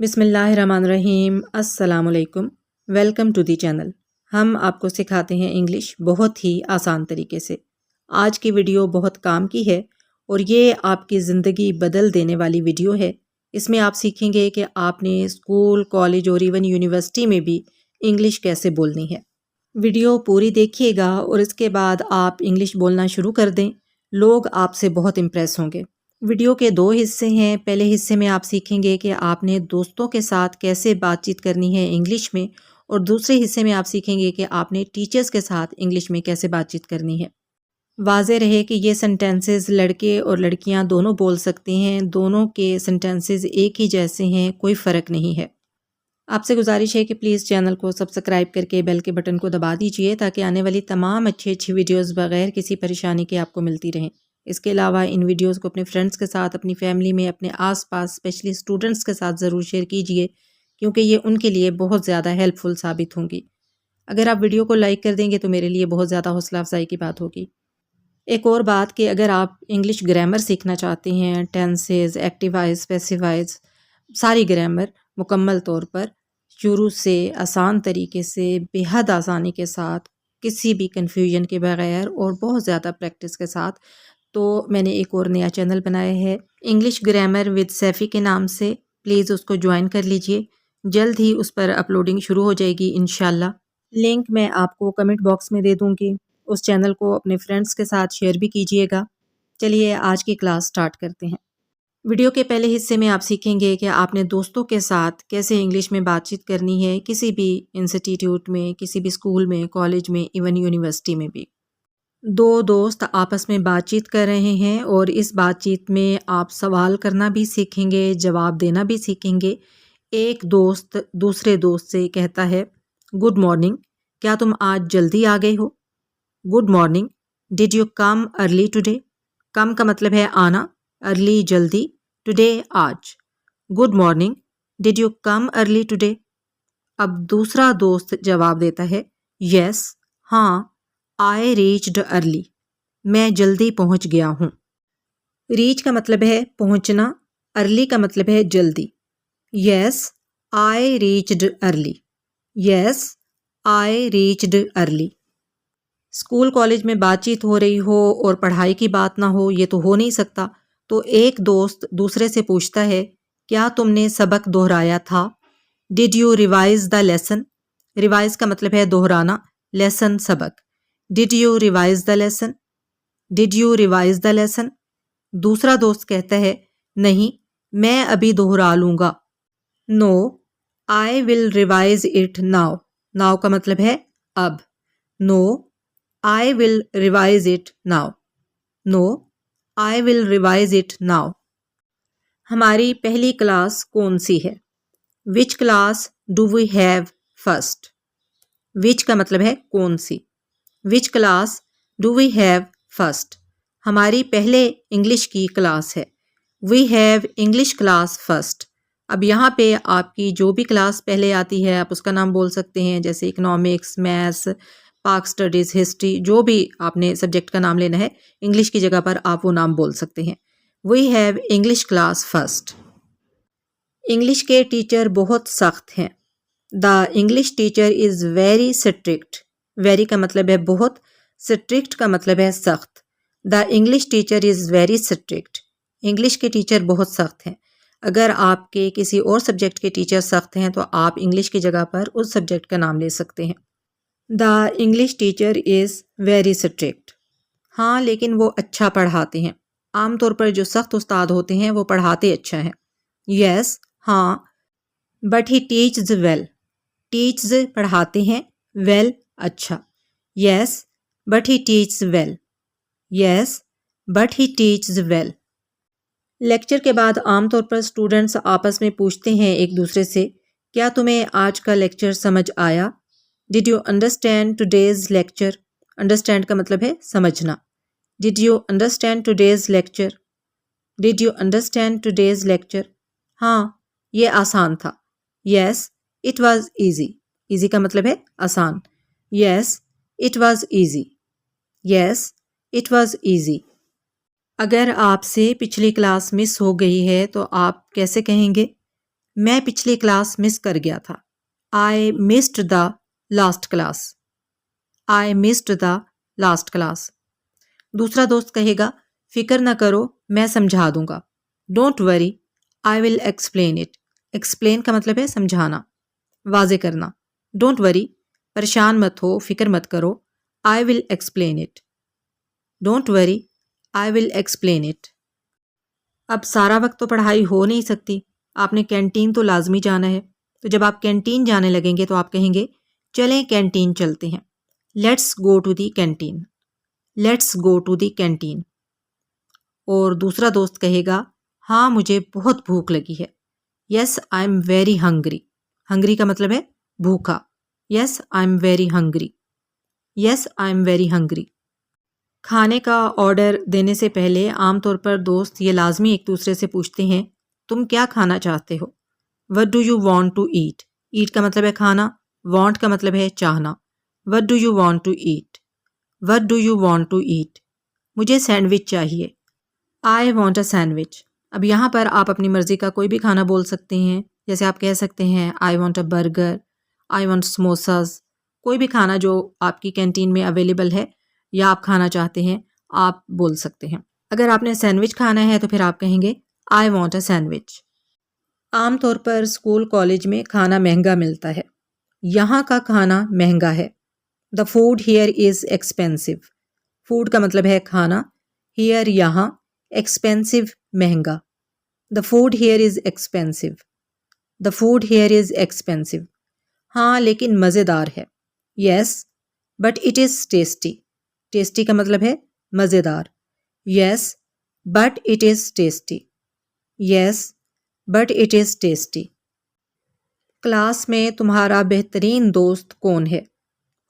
बिस्मिल्लाहिर्रहमानिर्रहीम। अस्सलामुअलैकुम। Welcome to the channel. हम आपको सिखाते हैं इंग्लिश बहुत ही आसान तरीके से। आज की वीडियो बहुत काम की है और ये आपकी ज़िंदगी बदल देने वाली वीडियो है। इसमें आप सीखेंगे कि आपने स्कूल, कॉलेज और इवन यूनिवर्सिटी में भी इंग्लिश कैसे बोलनी है। वीडियो पूरी देखिएगा और इसके बाद आप इंग्लिश बोलना शुरू कर दें। लोग आपसे बहुत इम्प्रेस होंगे। वीडियो के दो हिस्से हैं। पहले हिस्से में आप सीखेंगे कि आपने दोस्तों के साथ कैसे बातचीत करनी है इंग्लिश में, और दूसरे हिस्से में आप सीखेंगे कि आपने टीचर्स के साथ इंग्लिश में कैसे बातचीत करनी है। वाज़ेह रहे कि ये सेंटेंसेस लड़के और लड़कियां दोनों बोल सकते हैं। दोनों के सेंटेंसेस एक ही जैसे हैं, कोई फ़र्क नहीं है। आपसे गुजारिश है कि प्लीज़ चैनल को सब्सक्राइब करके बेल के बटन को दबा दीजिए ताकि आने वाली तमाम अच्छी वीडियोस बगैर किसी परेशानी के आपको मिलती रहें। इसके अलावा इन वीडियोस को अपने फ्रेंड्स के साथ, अपनी फैमिली में, अपने आसपास स्पेशली स्टूडेंट्स के साथ ज़रूर शेयर कीजिए, क्योंकि ये उनके लिए बहुत ज़्यादा हेल्पफुल साबित होंगी। अगर आप वीडियो को लाइक कर देंगे तो मेरे लिए बहुत ज़्यादा हौसला अफजाई की बात होगी। एक और बात कि अगर आप इंग्लिश ग्रामर सीखना चाहते हैं, tenses, active voice, passive voice, सारी ग्रामर मुकम्मल तौर पर शुरू से आसान तरीके से, बेहद आसानी के साथ, किसी भी कन्फ्यूजन के बगैर और बहुत ज़्यादा प्रैक्टिस के साथ, तो मैंने एक और नया चैनल बनाया है इंग्लिश ग्रामर विद सैफ़ी के नाम से। प्लीज़ उसको ज्वाइन कर लीजिए। जल्द ही उस पर अपलोडिंग शुरू हो जाएगी इंशाल्लाह। लिंक मैं आपको कमेंट बॉक्स में दे दूँगी। उस चैनल को अपने फ्रेंड्स के साथ शेयर भी कीजिएगा। चलिए आज की क्लास स्टार्ट करते हैं। वीडियो के पहले हिस्से में आप सीखेंगे कि आपने दोस्तों के साथ कैसे इंग्लिश में बातचीत करनी है, किसी भी इंस्टीट्यूट में, किसी भी स्कूल में, कॉलेज में, इवन यूनिवर्सिटी में भी। दो दोस्त आपस में बातचीत कर रहे हैं और इस बातचीत में आप सवाल करना भी सीखेंगे, जवाब देना भी सीखेंगे। एक दोस्त दूसरे दोस्त से कहता है, गुड मॉर्निंग, क्या तुम आज जल्दी आ गए हो? Good morning, did you come early today? Come का मतलब है आना, अर्ली जल्दी, टुडे आज। Good morning, did you come early today? अब दूसरा दोस्त जवाब देता है, यस, हाँ, आई रीच्ड अर्ली, मैं जल्दी पहुंच गया हूँ। रीच का मतलब है पहुंचना, अर्ली का मतलब है जल्दी। Yes, I reached early. Yes, I reached early. School college में बातचीत हो रही हो और पढ़ाई की बात ना हो, ये तो हो नहीं सकता। तो एक दोस्त दूसरे से पूछता है, क्या तुमने सबक दोहराया था? Did you revise the lesson? Revise का मतलब है दोहराना, लेसन सबक। Did you revise the lesson? Did you revise the lesson? दूसरा दोस्त कहता है, नहीं, मैं अभी दोहरा लूंगा। No, I will revise it now. Now का मतलब है अब। No, I will revise it now. No, I will revise it now. हमारी पहली क्लास कौन सी है? Which class do we have first? विच का मतलब है कौन सी। Which class do we have first? हमारी पहले इंग्लिश की क्लास है। We have English class first. अब यहाँ पे आपकी जो भी क्लास पहले आती है आप उसका नाम बोल सकते हैं, जैसे इकोनॉमिक्स, मैथ्स, पाक स्टडीज़, हिस्ट्री, जो भी आपने सब्जेक्ट का नाम लेना है, इंग्लिश की जगह पर आप वो नाम बोल सकते हैं। We have English class first. English के टीचर बहुत सख्त हैं। The English teacher is very strict. Very का मतलब है बहुत, स्ट्रिक्ट का मतलब है सख्त। The English teacher is very strict. English के टीचर बहुत सख्त हैं। अगर आपके किसी और सब्जेक्ट के टीचर सख्त हैं तो आप इंग्लिश की जगह पर उस सब्जेक्ट का नाम ले सकते हैं। The English teacher is very strict. हाँ, लेकिन वो अच्छा पढ़ाते हैं। आमतौर पर जो सख्त उस्ताद होते हैं वो पढ़ाते अच्छा हैं। यस, हाँ, बट ही टीच्स वेल। टीच्स पढ़ाते हैं, वेल अच्छा। Yes, but he teaches well. Yes, but he teaches well. Lecture के बाद आमतौर पर स्टूडेंट्स आपस में पूछते हैं एक दूसरे से, क्या तुम्हें आज का लेक्चर समझ आया? Did you understand today's lecture? Understand का मतलब है समझना। Did you understand today's lecture? Did you understand today's lecture? हाँ, ये आसान था। Yes, it was easy. Easy का मतलब है आसान। Yes, it was easy. Yes, it was easy. अगर आपसे पिछली क्लास मिस हो गई है तो आप कैसे कहेंगे? मैं पिछली क्लास मिस कर गया था। I missed the last class. I missed the last class. दूसरा दोस्त कहेगा, फिक्र न करो, मैं समझा दूंगा। Don't worry, I will explain it. Explain का मतलब है समझाना, वाजे करना। डोंट वरी, परेशान मत हो, फिक्र मत करो। आई will explain it. Don't worry, I will explain it. अब सारा वक्त तो पढ़ाई हो नहीं सकती, आपने कैंटीन तो लाजमी जाना है। तो जब आप कैंटीन जाने लगेंगे तो आप कहेंगे, चलें कैंटीन चलते हैं। Let's go to the canteen. Let's go to the canteen. और दूसरा दोस्त कहेगा, हाँ मुझे बहुत भूख लगी है। Yes I am very hungry. Hungry का मतलब है भूखा। Yes I am very hungry. Yes I am very hungry. खाने का ऑर्डर देने से पहले आमतौर पर दोस्त ये लाजमी एक दूसरे से पूछते हैं, तुम क्या खाना चाहते हो? What do you want to eat? Eat का मतलब है खाना, वॉन्ट का मतलब है चाहना। What do you want to eat? What do you want to eat? मुझे सैंडविच चाहिए। I want a sandwich. अब यहाँ पर आप अपनी मर्ज़ी का कोई भी खाना बोल सकते हैं। जैसे आप कह सकते हैं, आई want a burger, I want samosas. कोई भी खाना जो आपकी कैंटीन में अवेलेबल है या आप खाना चाहते हैं, आप बोल सकते हैं। अगर आपने सैंडविच खाना है तो फिर आप कहेंगे, आई वॉन्ट अ सैंडविच। आमतौर पर स्कूल कॉलेज में खाना महंगा मिलता है। यहाँ का खाना महंगा है। The food here is expensive. Food का मतलब है खाना, हियर यहाँ, एक्सपेंसिव महंगा। The food here is expensive. The food here is expensive. हाँ लेकिन मज़ेदार है। Yes but it is tasty. Tasty का मतलब है मज़ेदार। Yes but it is tasty. Yes but it is tasty. Class में तुम्हारा बेहतरीन दोस्त कौन है?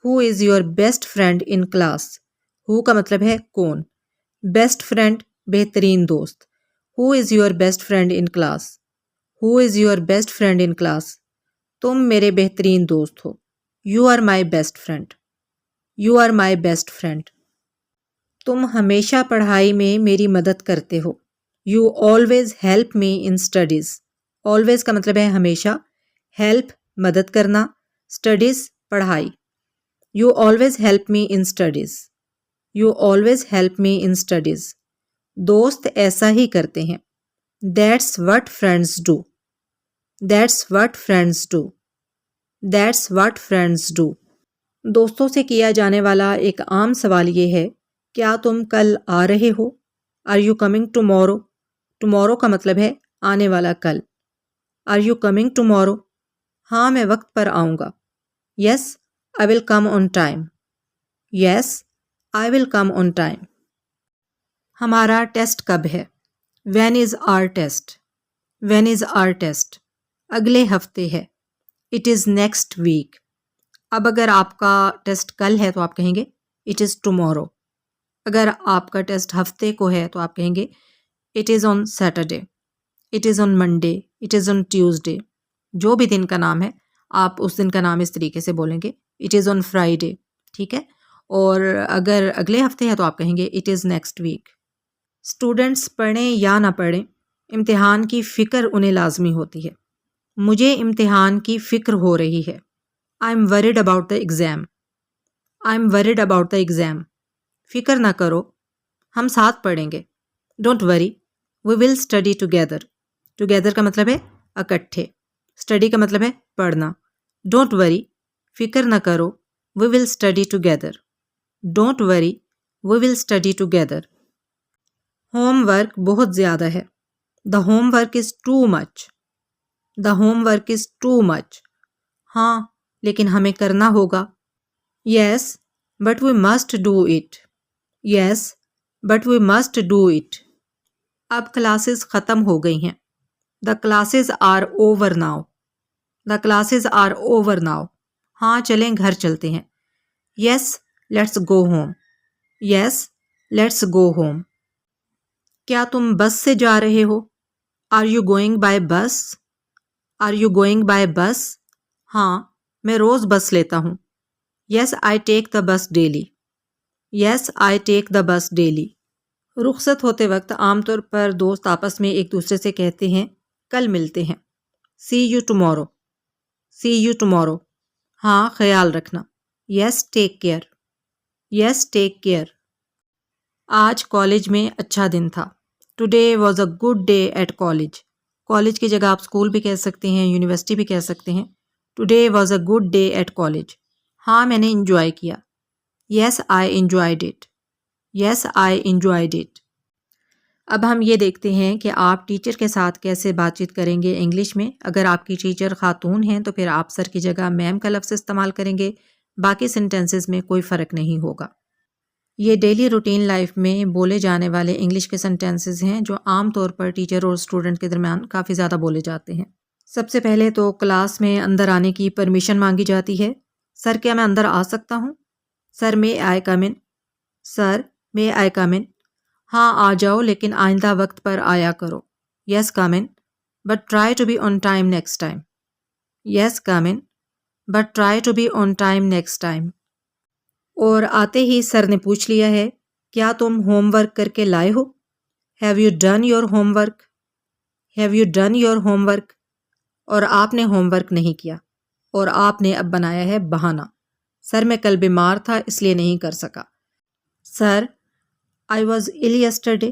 Who is your best friend in class? Who का मतलब है कौन, बेस्ट फ्रेंड बेहतरीन दोस्त। Who is your best friend in class? Who is your best friend in class? तुम मेरे बेहतरीन दोस्त हो। You are my best friend. You are my best friend. तुम हमेशा पढ़ाई में मेरी मदद करते हो। You always help me in studies. Always का मतलब है हमेशा, हेल्प मदद करना, स्टडीज़ पढ़ाई। You always help me in studies. You always help me in studies. दोस्त ऐसा ही करते हैं। That's what friends do. That's what friends do. That's what friends do. दोस्तों से किया जाने वाला एक आम सवाल ये है, क्या तुम कल आ रहे हो? Are you coming tomorrow? Tomorrow का मतलब है आने वाला कल। Are you coming tomorrow? हाँ मैं वक्त पर आऊँगा। Yes I will come on time. Yes I will come on time. हमारा टेस्ट कब है? When is our test? When is our test? अगले हफ्ते है। It is next week. अब अगर आपका टेस्ट कल है तो आप कहेंगे इट इज़ टुमारो। अगर आपका टेस्ट हफ्ते को है तो आप कहेंगे it is on Saturday, it is on Monday, it is on Tuesday. जो भी दिन का नाम है आप उस दिन का नाम इस तरीके से बोलेंगे, इट इज़ ऑन फ्राइडे। ठीक है। और अगर अगले हफ्ते है तो आप कहेंगे it is next week. Students पढ़ें या ना पढ़ें, इम्तिहान की फ़िक्र उन्हें लाजमी होती है। मुझे इम्तिहान की फ़िक्र हो रही है। I am worried about the exam. I am worried about the exam. फ़िक्र ना करो, हम साथ पढ़ेंगे। Don't worry, we will study together. Together का मतलब है इकट्ठे, स्टडी का मतलब है पढ़ना। डोंट वरी, फ़िक्र ना करो, we will study together. Don't worry, we will study together. Homework बहुत ज़्यादा है। The homework is too much. The homework is too much. हाँ लेकिन हमें करना होगा। Yes but we must do it. Yes but we must do it. अब classes ख़त्म हो गई हैं। The classes are over now. The classes are over now. हाँ चलें घर चलते हैं। Yes let's go home. Yes let's go home. क्या तुम बस से जा रहे हो? Are you going by bus? Are you going by bus? हाँ मैं रोज़ बस लेता हूँ। Yes I take the bus daily. Yes I take the bus daily. रुखसत होते वक्त आमतौर पर दोस्त आपस में एक दूसरे से कहते हैं कल मिलते हैं। See you tomorrow, see you tomorrow. हाँ, ख्याल रखना। Yes, take care, yes, take care. आज कॉलेज में अच्छा दिन था। Today was a good day at college. College की जगह आप स्कूल भी कह सकते हैं, यूनिवर्सिटी भी कह सकते हैं। Today was a good day at college. हाँ, मैंने इंजॉय किया। Yes, I enjoyed it, yes, I enjoyed it. अब हम ये देखते हैं कि आप टीचर के साथ कैसे बातचीत करेंगे इंग्लिश में। अगर आपकी टीचर खातून हैं तो फिर आप सर की जगह मैम का लफ्ज़ इस्तेमाल करेंगे। बाकी सेंटेंसेस में कोई फ़र्क नहीं होगा। ये डेली रूटीन लाइफ में बोले जाने वाले इंग्लिश के सेंटेंसेस हैं जो आम तौर पर टीचर और स्टूडेंट के दरमियान काफ़ी ज़्यादा बोले जाते हैं। सबसे पहले तो क्लास में अंदर आने की परमिशन मांगी जाती है। सर, क्या मैं अंदर आ सकता हूँ? Sir, may I come in? Sir, may I come in? हाँ, आ जाओ, लेकिन आइंदा वक्त पर आया करो। Yes, come in, but try to be on time next time. Yes, come in, but try to be on time next time. और आते ही सर ने पूछ लिया है, क्या तुम होमवर्क करके लाए हो? Have you done your homework? Have you done your homework? और आपने होमवर्क नहीं किया और आपने अब बनाया है बहाना। सर, मैं कल बीमार था इसलिए नहीं कर सका। Sir, I was ill yesterday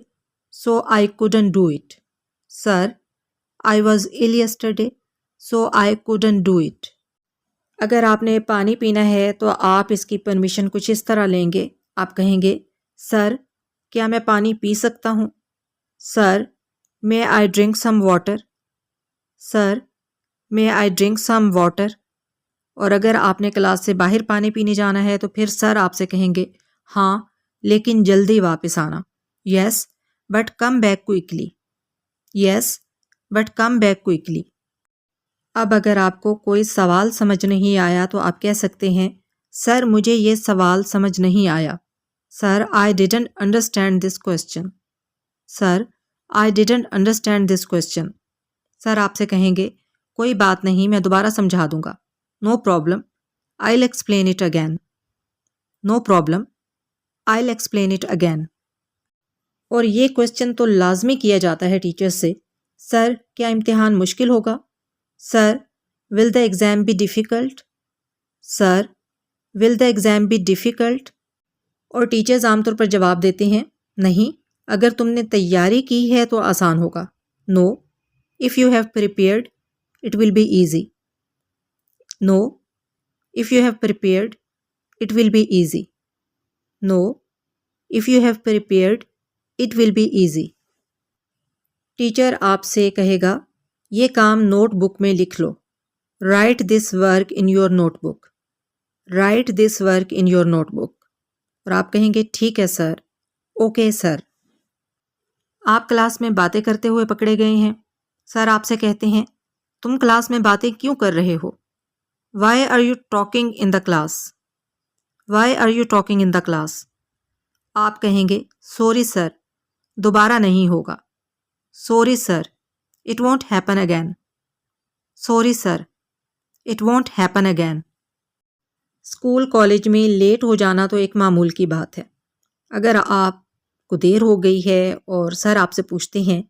so I couldn't do it. Sir, I was ill yesterday so I couldn't do it. अगर आपने पानी पीना है तो आप इसकी परमिशन कुछ इस तरह लेंगे। आप कहेंगे, सर, क्या मैं पानी पी सकता हूँ? Sir, may I drink some water? Sir, may I drink some water? और अगर आपने क्लास से बाहर पानी पीने जाना है तो फिर सर आपसे कहेंगे, हाँ, लेकिन जल्दी वापस आना। Yes, but come back quickly. Yes, but come back quickly. अब अगर आपको कोई सवाल समझ नहीं आया तो आप कह सकते हैं, सर, मुझे ये सवाल समझ नहीं आया। Sir, I didn't understand this question. Sir, I didn't understand this question. Sir आपसे कहेंगे, कोई बात नहीं, मैं दोबारा समझा दूंगा। No problem, I will explain it again. No problem, I will explain it again. और ये क्वेश्चन तो लाजमी किया जाता है टीचर से, सर, क्या इम्तिहान मुश्किल होगा? Sir, will the exam be difficult? Sir, will the exam be difficult? और टीचर्स आमतौर पर जवाब देते हैं, नहीं, अगर तुमने तैयारी की है तो आसान होगा। No, if you have prepared it will be easy. No, if you have prepared it will be easy. No, if you have prepared it will be easy. Teacher आपसे कहेगा, ये काम नोटबुक में लिख लो। Write this work in your notebook. Write this work in your notebook. और आप कहेंगे, ठीक है सर, ओके सर। आप क्लास में बातें करते हुए पकड़े गए हैं। सर आपसे कहते हैं, तुम क्लास में बातें क्यों कर रहे हो? Why are you talking in the class? Why are you talking in the class? आप कहेंगे, सॉरी सर, दोबारा नहीं होगा। Sorry sir, it won't happen again. Sorry sir, it won't happen again. School college में लेट हो जाना तो एक मामूल की बात है। अगर आपको देर हो गई है और सर आपसे पूछते हैं,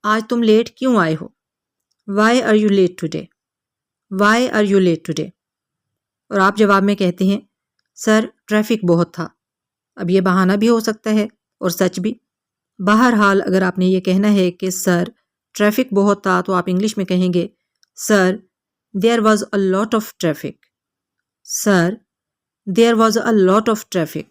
आज तुम लेट क्यों आए हो? Why are you late today? Why are you late today? और आप जवाब में कहते हैं, सर, ट्रैफिक बहुत था। अब ये बहाना भी हो सकता है और सच भी। बहरहाल अगर आपने ये कहना है कि सर, ट्रैफिक बहुत था, तो आप इंग्लिश में कहेंगे, sir, there was a lot of traffic. Sir, there was a lot of traffic.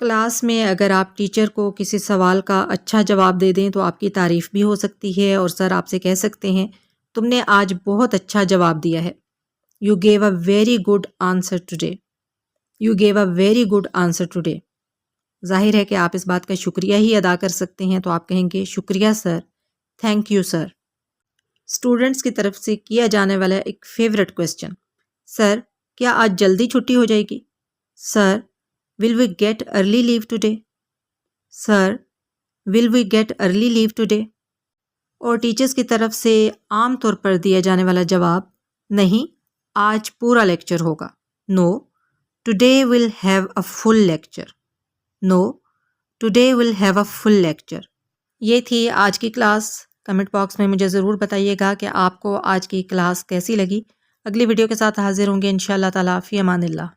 Class में अगर आप टीचर को किसी सवाल का अच्छा जवाब दे दें तो आपकी तारीफ़ भी हो सकती है और सर आपसे कह सकते हैं, तुमने आज बहुत अच्छा जवाब दिया है। You gave a very good answer today. You gave a very good answer today. जाहिर है कि आप इस बात का शुक्रिया ही अदा कर सकते हैं, तो आप कहेंगे, शुक्रिया sir, thank you sir. Students की तरफ से किया जाने वाला एक फेवरेट क्वेश्चन, सर, क्या आज जल्दी छुट्टी हो जाएगी? Sir, will we get early leave today? Sir, will we get early leave today? और टीचर्स की तरफ से आम तौर पर दिया जाने वाला जवाब, नहीं, आज पूरा लेक्चर होगा। No, today will have a full lecture. No, today will have a full lecture. ये थी आज की क्लास। कमेंट बॉक्स में मुझे ज़रूर बताइएगा कि आपको आज की क्लास कैसी लगी। अगली वीडियो के साथ हाजिर होंगे इंशाअल्लाह ताला। फ़ी अमानिल्लाह।